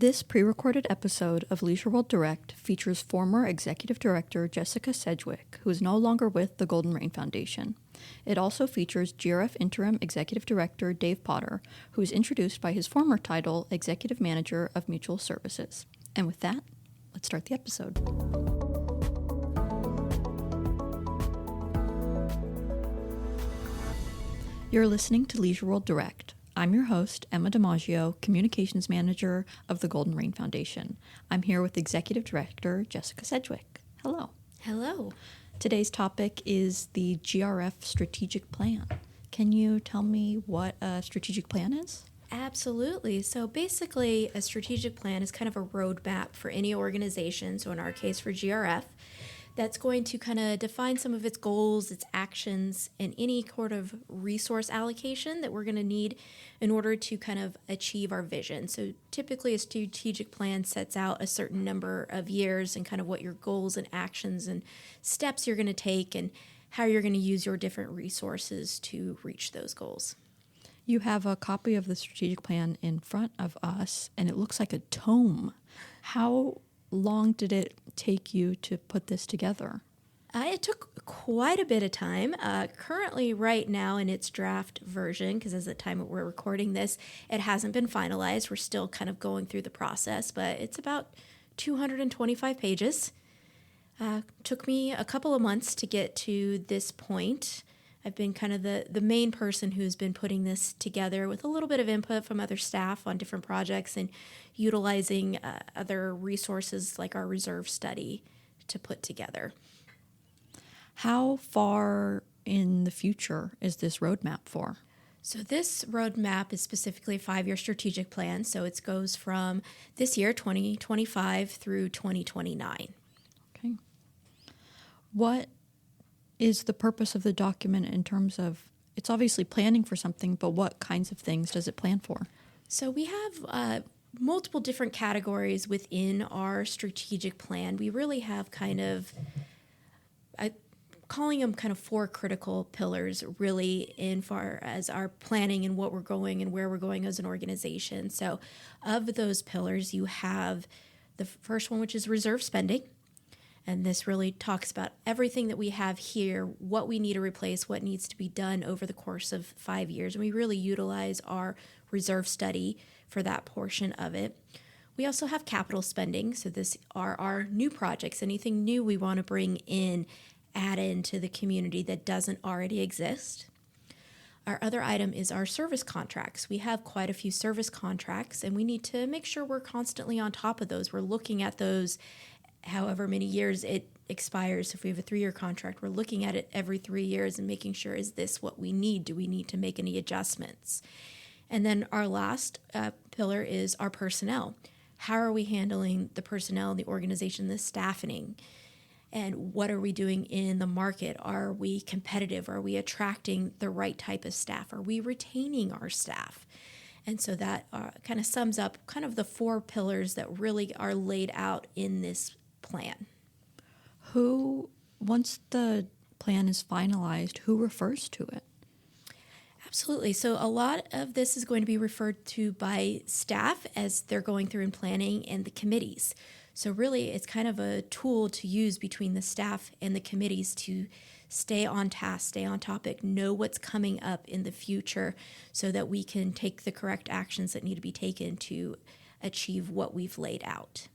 This pre-recorded episode of Leisure World Direct features former Executive Director Jessica Sedgwick, who is no longer with the Golden Rain Foundation. It also features GRF Interim Executive Director Dave Potter, who is introduced by his former title, Executive Manager of Mutual Services. And with that, let's start the episode. You're listening to Leisure World Direct. I'm your host, Emma DiMaggio, Communications Manager of the Golden Rain Foundation. I'm here with Executive Director Jessica Sedgwick. Hello. Hello. Today's topic is the GRF Strategic Plan. Can you tell me what a strategic plan is? Absolutely. So basically, a strategic plan is kind of a roadmap for any organization, so in our case for GRF, that's going to kind of define some of its goals, its actions, and any sort of resource allocation that we're going to need in order to kind of achieve our vision. So typically a strategic plan sets out a certain number of years and kind of what your goals and actions and steps you're going to take and how you're going to use your different resources to reach those goals. You have a copy of the strategic plan in front of us, and it looks like a tome. How long did it take you to put this together? It took quite a bit of time. Currently, right now, in its draft version, because as the time that we're recording this, it hasn't been finalized. We're still kind of going through the process, but it's about 225 pages. Took me a couple of months to get to this point. I've been kind of the main person who's been putting this together with a little bit of input from other staff on different projects and utilizing other resources like our reserve study to put together. How far in the future is this roadmap for? So this roadmap is specifically a 5-year strategic plan. So it goes from this year, 2025, through 2029. Okay. What is the purpose of the document in terms of, it's obviously planning for something, but what kinds of things does it plan for? So we have multiple different categories within our strategic plan. We really have kind of, calling them kind of 4 critical pillars really in far as our planning and what we're going and where we're going as an organization. So of those pillars, you have the first one, which is reserve spending. And this really talks about everything that we have here, what we need to replace, what needs to be done over the course of 5 years. And we really utilize our reserve study for that portion of it. We also have capital spending. So this are our new projects, anything new we want to bring in, add into the community that doesn't already exist. Our other item is our service contracts. We have quite a few service contracts, and we need to make sure we're constantly on top of those. We're looking at those however many years it expires. If we have a 3-year contract, we're looking at it every 3 years and making sure, is this what we need? Do we need to make any adjustments? And then our last pillar is our personnel. How are we handling the personnel in the organization, the staffing? And what are we doing in the market? Are we competitive? Are we attracting the right type of staff? Are we retaining our staff? And so that kind of sums up kind of the 4 pillars that really are laid out in this plan. Once the plan is finalized, who refers to it? Absolutely. So a lot of this is going to be referred to by staff as they're going through and planning, and the committees. So really, it's kind of a tool to use between the staff and the committees to stay on task, stay on topic, know what's coming up in the future so that we can take the correct actions that need to be taken to achieve what we've laid out.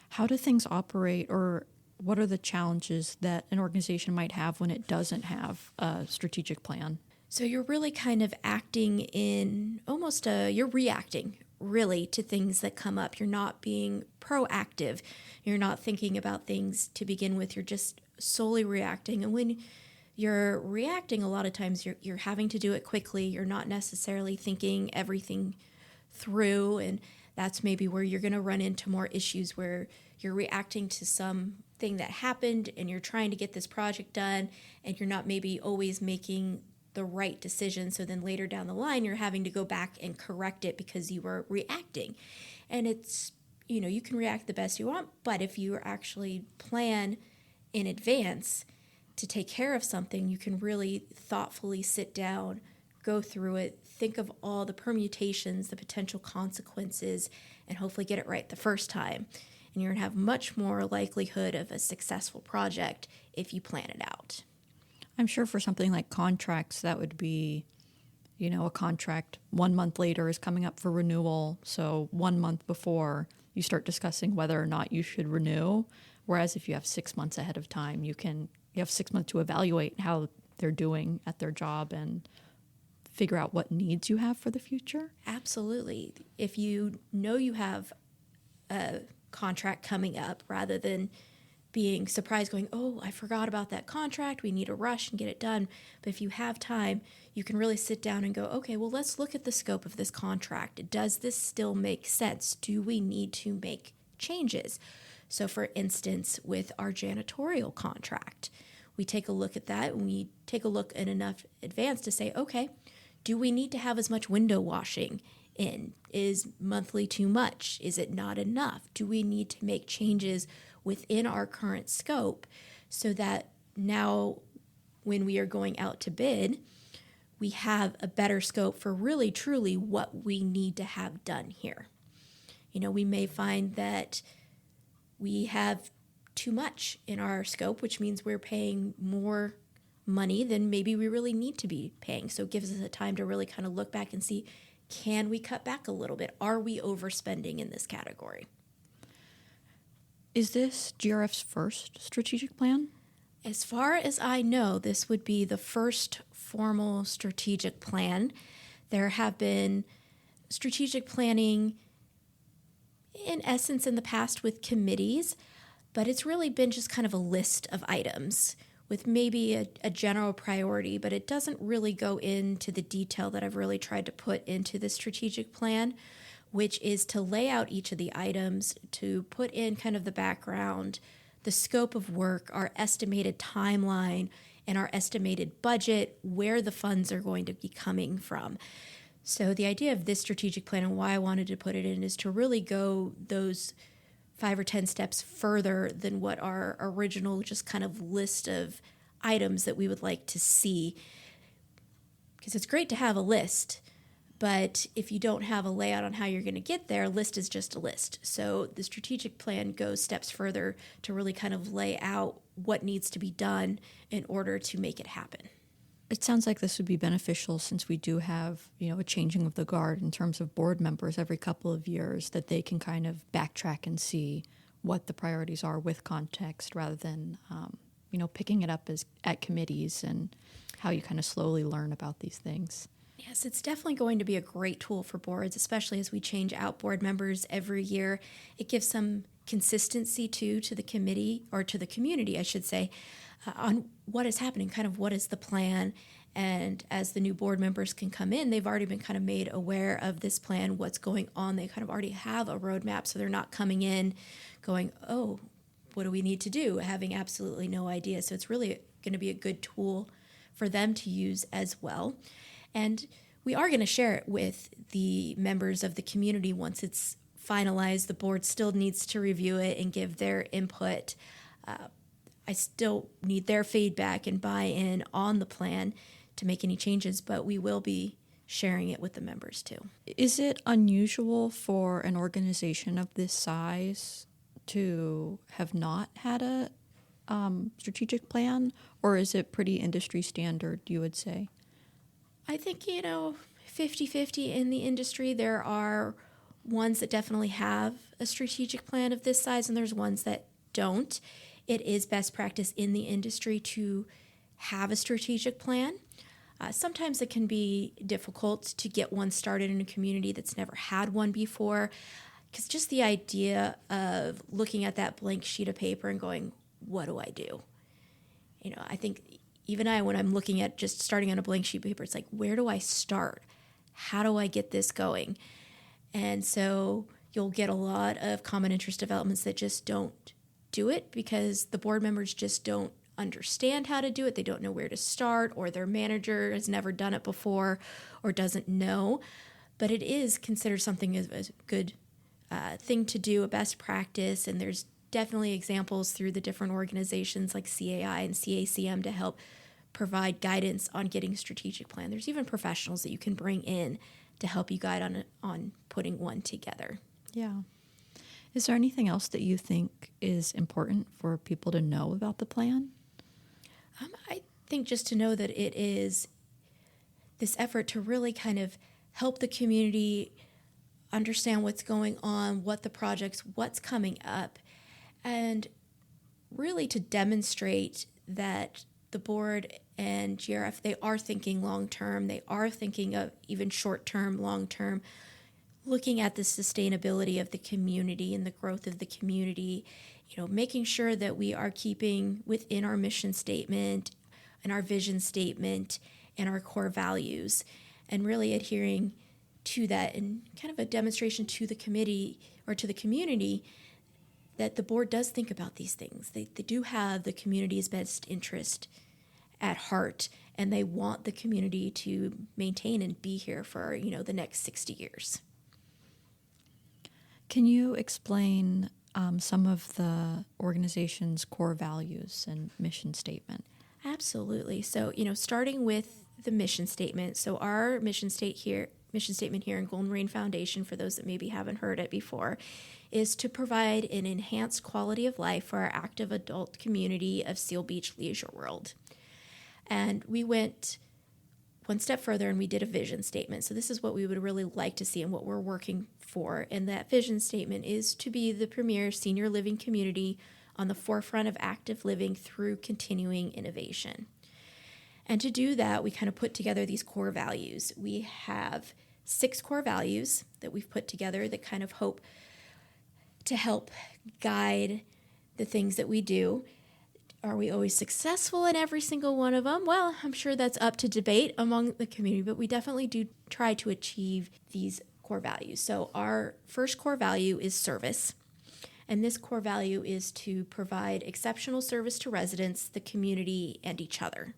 How do things operate, or what are the challenges that an organization might have when it doesn't have a strategic plan? So you're really kind of acting in almost you're reacting really to things that come up. You're not being proactive. You're not thinking about things to begin with. You're just solely reacting. And when you're reacting, a lot of times you're having to do it quickly. You're not necessarily thinking everything through, and that's maybe where you're going to run into more issues where you're reacting to something that happened and you're trying to get this project done, and you're not maybe always making the right decision. So then later down the line, you're having to go back and correct it because you were reacting. And it's, you can react the best you want, but if you actually plan in advance to take care of something, you can really thoughtfully sit down, go through it, think of all the permutations, the potential consequences, and hopefully get it right the first time. And you're going to have much more likelihood of a successful project if you plan it out. I'm sure for something like contracts, that would be, a contract 1 month later is coming up for renewal. So 1 month before you start discussing whether or not you should renew. Whereas if you have 6 months ahead of time, you have 6 months to evaluate how they're doing at their job and figure out what needs you have for the future. Absolutely. If you know you have a contract coming up, rather than being surprised going, oh, I forgot about that contract, we need to rush and get it done. But if you have time, you can really sit down and go, okay, well, let's look at the scope of this contract. Does this still make sense? Do we need to make changes? So for instance, with our janitorial contract, we take a look at that and we take a look in enough advance to say, okay, do we need to have as much window washing in? Is monthly too much? Is it not enough? Do we need to make changes within our current scope so that now when we are going out to bid, we have a better scope for really truly what we need to have done here? We may find that we have too much in our scope, which means we're paying more money than maybe we really need to be paying. So it gives us a time to really kind of look back and see, can we cut back a little bit? Are we overspending in this category? Is this GRF's first strategic plan? As far as I know, this would be the first formal strategic plan. There have been strategic planning, in essence, in the past with committees, but it's really been just kind of a list of items with maybe a general priority, but it doesn't really go into the detail that I've really tried to put into the strategic plan, which is to lay out each of the items, to put in kind of the background, the scope of work, our estimated timeline, and our estimated budget, where the funds are going to be coming from. So the idea of this strategic plan and why I wanted to put it in is to really go those 5 or 10 steps further than what our original just kind of list of items that we would like to see. Because it's great to have a list, but if you don't have a layout on how you're going to get there, a list is just a list. So the strategic plan goes steps further to really kind of lay out what needs to be done in order to make it happen. It sounds like this would be beneficial since we do have, a changing of the guard in terms of board members every couple of years, that they can kind of backtrack and see what the priorities are with context rather than, picking it up at committees and how you kind of slowly learn about these things. Yes, it's definitely going to be a great tool for boards, especially as we change out board members every year. It gives some consistency to the committee, or to the community, I should say, on what is happening, kind of what is the plan. And as the new board members can come in, they've already been kind of made aware of this plan, what's going on. They kind of already have a roadmap, so they're not coming in going, oh, what do we need to do? Having absolutely no idea. So it's really going to be a good tool for them to use as well. And we are going to share it with the members of the community once it's finalized. The board still needs to review it and give their input. I still need their feedback and buy-in on the plan to make any changes, but we will be sharing it with the members too. Is it unusual for an organization of this size to have not had a strategic plan, or is it pretty industry standard, you would say? I think, 50-50 in the industry. There are ones that definitely have a strategic plan of this size, and there's ones that don't. It is best practice in the industry to have a strategic plan. Sometimes it can be difficult to get one started in a community that's never had one before, because just the idea of looking at that blank sheet of paper and going, what do I do? I think even when I'm looking at just starting on a blank sheet of paper, it's like, where do I start? How do I get this going? And so you'll get a lot of common interest developments that just don't do it because the board members just don't understand how to do it. They don't know where to start, or their manager has never done it before or doesn't know. But it is considered something as a good thing to do, a best practice, and there's definitely examples through the different organizations like CAI and CACM to help provide guidance on getting a strategic plan. There's even professionals that you can bring in to help you guide on putting one together. Yeah. Is there anything else that you think is important for people to know about the plan? I think just to know that it is this effort to really kind of help the community understand what's going on, what the projects, what's coming up, and really to demonstrate that the board and GRF, they are thinking long term, they are thinking of even short term, long term, looking at the sustainability of the community and the growth of the community, making sure that we are keeping within our mission statement and our vision statement and our core values, and really adhering to that, and kind of a demonstration to the committee or to the community that the board does think about these things. They do have the community's best interest at heart, and they want the community to maintain and be here for, the next 60 years. Can you explain some of the organization's core values and mission statement? Absolutely. So, starting with the mission statement. So our mission statement here in Golden Rain Foundation, for those that maybe haven't heard it before, is to provide an enhanced quality of life for our active adult community of Seal Beach Leisure World. And we went one step further and we did a vision statement. So this is what we would really like to see and what we're working for. And that vision statement is to be the premier senior living community on the forefront of active living through continuing innovation. And to do that, we kind of put together these core values. We have 6 core values that we've put together that kind of hope to help guide the things that we do. Are we always successful in every single one of them? Well, I'm sure that's up to debate among the community, but we definitely do try to achieve these core values. So our first core value is service. And this core value is to provide exceptional service to residents, the community, and each other.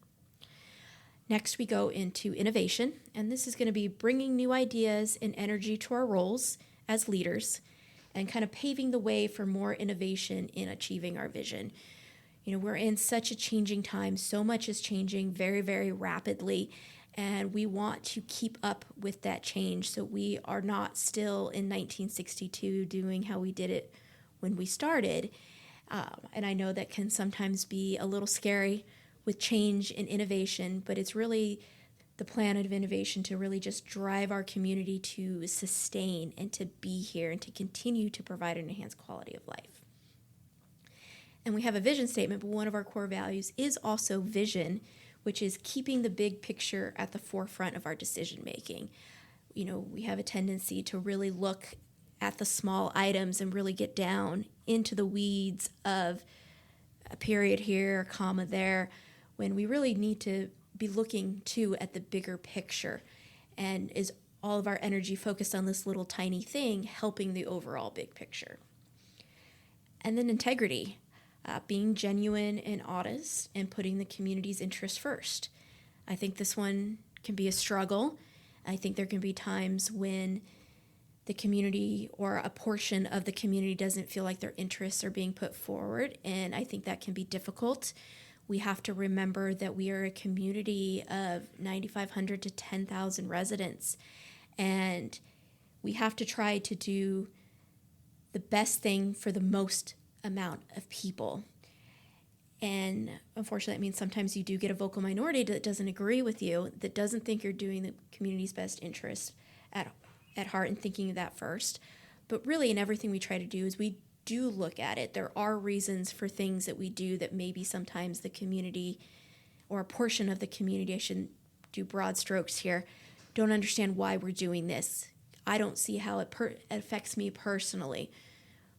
Next, we go into innovation, and this is going to be bringing new ideas and energy to our roles as leaders and kind of paving the way for more innovation in achieving our vision. We're in such a changing time. So much is changing very, very rapidly, and we want to keep up with that change so we are not still in 1962 doing how we did it when we started. And I know that can sometimes be a little scary with change and innovation, but it's really the plan of innovation to really just drive our community to sustain and to be here and to continue to provide an enhanced quality of life. And we have a vision statement, but one of our core values is also vision, which is keeping the big picture at the forefront of our decision making. We have a tendency to really look at the small items and really get down into the weeds of a period here, a comma there, when we really need to be looking too at the bigger picture. And is all of our energy focused on this little tiny thing helping the overall big picture? And then integrity, being genuine and honest and putting the community's interests first. I think this one can be a struggle. I think there can be times when the community or a portion of the community doesn't feel like their interests are being put forward, and I think that can be difficult. We have to remember that we are a community of 9,500 to 10,000 residents, and we have to try to do the best thing for the most amount of people. And unfortunately, that means sometimes you do get a vocal minority that doesn't agree with you, that doesn't think you're doing the community's best interest at heart and thinking of that first. But really, in everything we try to do is we do look at it. There are reasons for things that we do that maybe sometimes the community or a portion of the community, I shouldn't do broad strokes here, don't understand why we're doing this. I don't see how it affects me personally.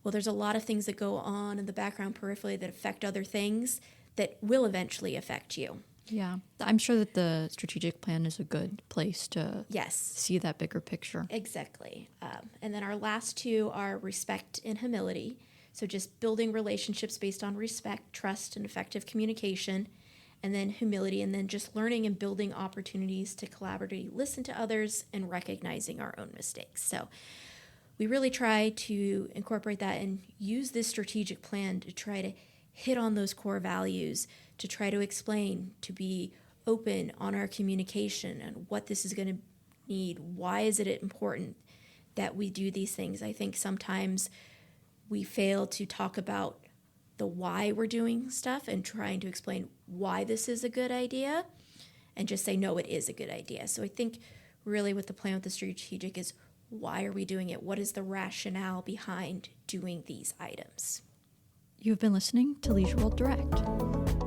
Well, there's a lot of things that go on in the background peripherally that affect other things that will eventually affect you. Yeah, I'm sure that the strategic plan is a good place to see that bigger picture. Exactly. And then our last 2 are respect and humility. So just building relationships based on respect, trust, and effective communication. And then humility, and then just learning and building opportunities to collaboratively listen to others and recognizing our own mistakes. So we really try to incorporate that and use this strategic plan to try to hit on those core values, to try to explain, to be open on our communication and what this is going to need. Why is it important? that we do these things. I think sometimes we fail to talk about the why we're doing stuff and trying to explain why this is a good idea and just say, no, it is a good idea. So I think really with the plan with the strategic is, why are we doing it? What is the rationale behind doing these items? You've been listening to Leisure World Direct.